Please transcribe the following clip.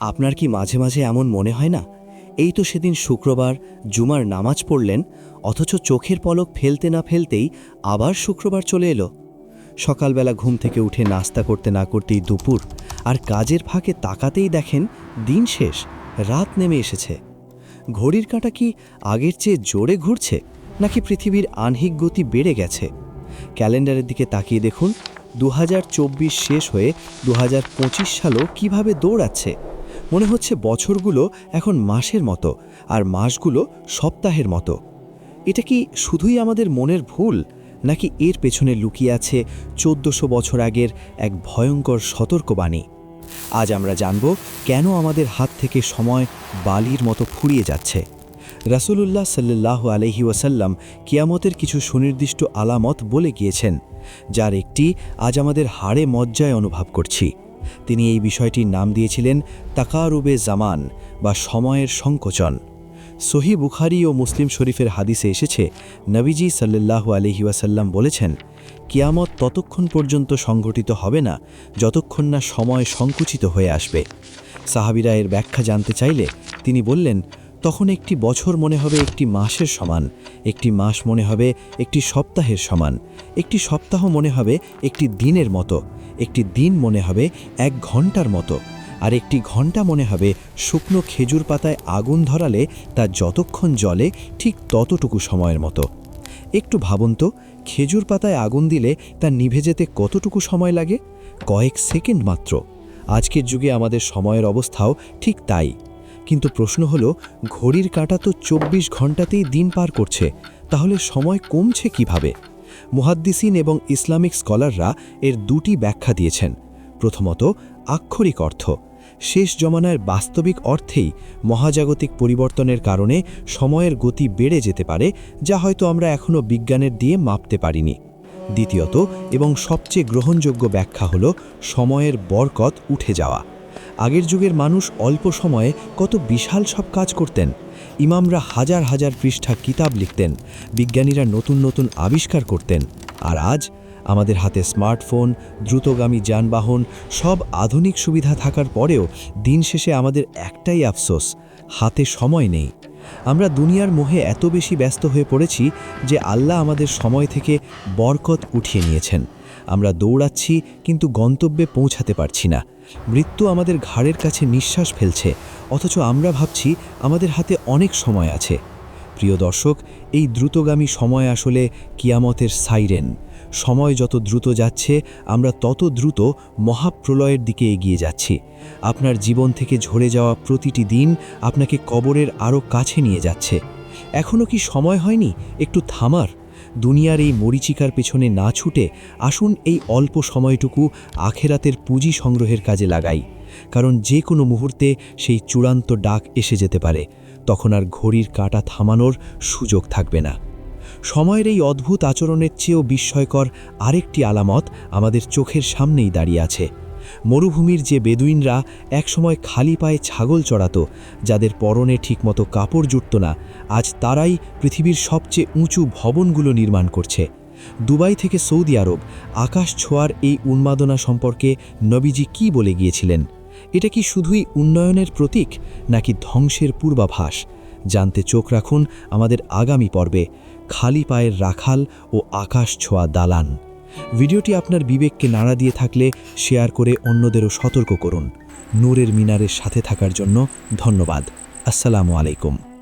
আপনার কি মাঝে মাঝে এমন মনে হয় না, এই তো সেদিন শুক্রবার জুমার নামাজ পড়লেন, অথচ চোখের পলক ফেলতে না ফেলতেই আবার শুক্রবার চলে এলো। সকালবেলা ঘুম থেকে উঠে নাস্তা করতে না করতেই দুপুর, আর কাজের ফাঁকে তাকাতেই দেখেন দিন শেষ, রাত নেমে এসেছে। ঘড়ির কাঁটা কি আগের চেয়ে জোরে ঘুরছে, নাকি পৃথিবীর আহ্নিক গতি বেড়ে গেছে? ক্যালেন্ডারের দিকে তাকিয়ে দেখুন, 2024 শেষ হয়ে 2025 সালও কিভাবে দৌড়াচ্ছে। মনে হচ্ছে বছরগুলো এখন মাসের মতো, আর মাসগুলো সপ্তাহের মতো। এটা কি শুধুই আমাদের মনের ভুল, নাকি এর পেছনে লুকিয়ে আছে 1400 বছর আগের এক ভয়ঙ্কর সতর্কবাণী? আজ আমরা জানব কেন আমাদের হাত থেকে সময় বালির মতো ফুরিয়ে যাচ্ছে। রাসূলুল্লাহ সাল্লাল্লাহু আলাইহি ওয়াসাল্লাম কিয়ামতের কিছু সুনির্দিষ্ট আলামত বলে গিয়েছেন, যার একটি আজ আমাদের হাড়ে মজ্জায় অনুভব করছি। তিনি এই বিষয়টির নাম দিয়েছিলেন তাকারুবে জামান, বা সময়ের সংকোচন। সহিহ বুখারী ও মুসলিম শরীফের হাদিসে এসেছে, নবীজি সাল্লাল্লাহু আলাইহি ওয়াসাল্লাম বলেছেন, কিয়ামত ততক্ষণ পর্যন্ত সংঘটিত হবে না যতক্ষণ না সময় সংকুচিত হয়ে আসবে। সাহাবীরা এর ব্যাখ্যা জানতে চাইলে তিনি বললেন, তখন একটি বছর মনে হবে একটি মাসের সমান, একটি মাস মনে হবে একটি সপ্তাহের সমান, একটি সপ্তাহ মনে হবে একটি দিনের মতো, একটি দিন মনে হবে 1 ঘন্টার মতো, আর একটি ঘন্টা মনে হবে শুকনো খেজুর পাতায় আগুন ধরালে তা যতক্ষণ জ্বলে ঠিক ততটুকু সময়ের মতো। একটু ভাবুন তো, খেজুর পাতায় আগুন দিলে তা নিভে যেতে কতটুকু সময় লাগে? কয়েক সেকেন্ড মাত্র। আজকের যুগে আমাদের সময়ের অবস্থাও ঠিক তাই। কিন্তু প্রশ্ন হলো, ঘড়ির কাঁটা তো 24 ঘন্টাতেই দিন পার করছে, তাহলে সময় কমছে কিভাবে? মুহাদ্দিসিন এবং ইসলামিক স্কলাররা এর দুটি ব্যাখ্যা দিয়েছেন। প্রথমত, আক্ষরিক অর্থ। শেষ জমানার বাস্তবিক অর্থেই মহাজাগতিক পরিবর্তনের কারণে সময়ের গতি বেড়ে যেতে পারে, যা হয়তো আমরা এখনও বিজ্ঞানের দিয়ে মাপতে পারিনি। দ্বিতীয়ত এবং সবচেয়ে গ্রহণযোগ্য ব্যাখ্যা হল সময়ের বরকত উঠে যাওয়া। আগের যুগের মানুষ অল্প সময়ে কত বিশাল সব কাজ করতেন। ইমামরা হাজার হাজার পৃষ্ঠা কিতাব লিখতেন, বিজ্ঞানীরা নতুন নতুন আবিষ্কার করতেন। আর আজ আমাদের হাতে স্মার্টফোন, দ্রুতগামী যানবাহন, সব আধুনিক সুবিধা থাকার পরেও দিন শেষে আমাদের একটাই আফসোস, হাতে সময় নেই। আমরা দুনিয়ার মোহে এত বেশি ব্যস্ত হয়ে পড়েছি যে আল্লাহ আমাদের সময় থেকে বরকত উঠিয়ে নিয়েছেন। আমরা দৌড়াচ্ছি, কিন্তু গন্তব্যে পৌঁছাতে পারছি না। মৃত্যু আমাদের ঘাড়ের কাছে নিঃশ্বাস ফেলছে, অথচ আমরা ভাবছি আমাদের হাতে অনেক সময় আছে। প্রিয় দর্শক, এই দ্রুতগামী সময় আসলে কিয়ামতের সাইরেন। সময় যত দ্রুত যাচ্ছে, আমরা তত দ্রুত মহাপ্রলয়ের দিকে এগিয়ে যাচ্ছি। আপনার জীবন থেকে ঝরে যাওয়া প্রতিটি দিন আপনাকে কবরের আরও কাছে নিয়ে যাচ্ছে। এখনও কি সময় হয়নি একটু থামার? দুনিয়ার এই মরীচিকার পেছনে না ছুটে আসুন এই অল্প সময়টুকু আখেরাতের পুঁজি সংগ্রহের কাজে লাগাই। কারণ যে কোনো মুহূর্তে সেই চূড়ান্ত ডাক এসে যেতে পারে, তখন আর ঘড়ির কাঁটা থামানোর সুযোগ থাকবে না। সময়ের এই অদ্ভুত আচরণের চেয়েও বিস্ময়কর আরেকটি আলামত আমাদের চোখের সামনেই দাঁড়িয়ে আছে। মরুভূমির যে বেদুইনরা একসময় খালি পায়ে ছাগল চড়াতো, যাদের পরনে ঠিকমতো কাপড় জুটত না, আজ তারাই পৃথিবীর সবচেয়ে উঁচু ভবনগুলো নির্মাণ করছে। দুবাই থেকে সৌদি আরব, আকাশ ছোঁয়ার এই উন্মাদনা সম্পর্কে নবীজি কি বলে গিয়েছিলেন? এটা কি শুধুই উন্নয়নের প্রতীক, নাকি ধ্বংসের পূর্বাভাস? জানতে চোখ রাখুন আমাদের আগামী পর্বে, খালি পায়ের রাখাল ও আকাশ ছোঁয়া দালান। ভিডিওটি আপনার বিবেককে নাড়া দিয়ে থাকলে শেয়ার করে অন্যদেরও সতর্ক করুন। নূরের মিনারের সাথে থাকার জন্য ধন্যবাদ। আসসালামু আলাইকুম।